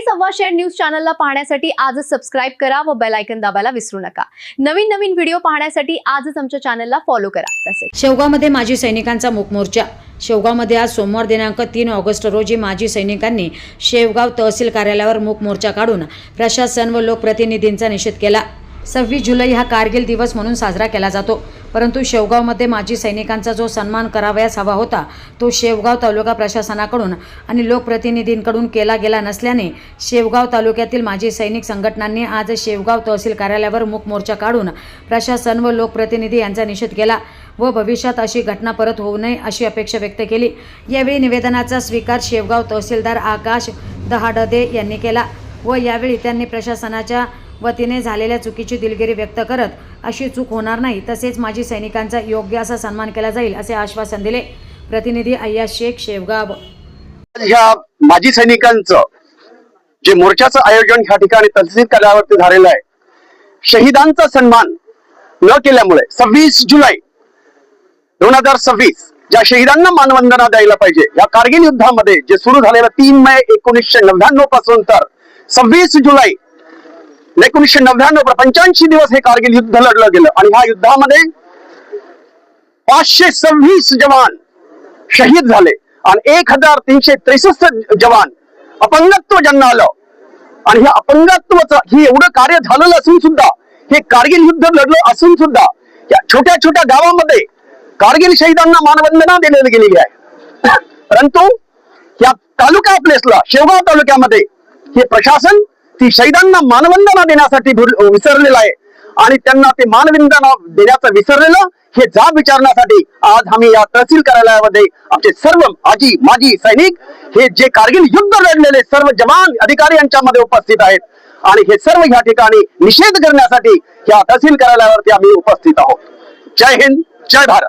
सव्वाशेर news चॅनलला पाहण्यासाठी आजच सबस्क्राइब करा व बेल आयकॉन दाबायला विसरू नका। नवीन नवीन व्हिडिओ पाहण्यासाठी आजच आमच्या चॅनलला फॉलो करा। तसेच शेवगावमध्ये माजी सैनिकांचा मूक मोर्चा। शेवगावमध्ये आज सोमवार दिनांक 3 ऑगस्ट रोजी माजी सैनिकांनी शेवगाव तहसील कार्यालयावर मूक मोर्चा काढून प्रशासन व लोकप्रतिनिधींचा निषेध केला। 26 जुलै हा कारगिल दिवस म्हणून साजरा केला जातो, परंतु शेवगावमध्ये माजी सैनिकांचा जो सन्मान करावयास हवा होता तो शेवगाव तालुका प्रशासनाकडून आणि लोकप्रतिनिधींकडून केला गेला नसल्याने शेवगाव तालुक्यातील माजी सैनिक संघटनांनी आज शेवगाव तहसील कार्यालयावर मूक मोर्चा काढून प्रशासन व लोकप्रतिनिधी यांचा निषेध केला व भविष्यात अशी घटना परत होऊ नये अशी अपेक्षा व्यक्त केली। यावेळी निवेदनाचा स्वीकार शेवगाव तहसीलदार आकाश दहाडदे यांनी केला व यावेळी त्यांनी प्रशासनाच्या वतीने झालेल्या चुकीची दिलगिरी व्यक्त करत अशी चूक होणार नाही, तसेच माजी सैनिकांचा योग्य असा सन्मान केला जाईल असे आश्वासन दिले। प्रतिनिधी अय्याज शेख, शेवगाव। ह्या माजी सैनिकांचं जे मोर्चाचं आयोजन ह्या ठिकाणी तहसील कार्यालयावरती झालेलं आहे, शहीदांचा सन्मान न केल्यामुळे 26 जुलै 2026 ज्या शहीदांना मानवंदना द्यायला पाहिजे, या कारगिल युद्धामध्ये जे सुरू झालेलं 3 मे 1999 पासून तर 26 जुलै 1999 85 दिवस हे कारगिल युद्ध लढलं गेलं आणि ह्या युद्धामध्ये 526 जवान शहीद झाले आणि 1363 जवान अपंगत्व ज्यांना आलं आणि ह्या अपंगत्वाचं हे एवढं कार्य झालेलं असून सुद्धा, हे कारगिल युद्ध लढलं असून सुद्धा या छोट्या छोट्या गावामध्ये कारगिल शहीदांना मानवंदना देण्यात गेलेली आहे। परंतु या तालुका प्लेसला शेवगाव तालुक्यामध्ये हे प्रशासन ती शहीदांना मानवंदना देण्यासाठी विसरलेलं आहे आणि त्यांना ते मानवंदना देण्याचं विसरलेलं हे जाब विचारण्यासाठी आज आम्ही या तहसील कार्यालयामध्ये आमचे सर्व आजी माजी सैनिक, हे जे कारगिल युद्ध लढलेले सर्व जवान अधिकारी यांच्यामध्ये उपस्थित आहेत आणि हे सर्व या ठिकाणी निषेध करण्यासाठी या तहसील कार्यालयावरती आम्ही उपस्थित आहोत। जय हिंद, जय भारत।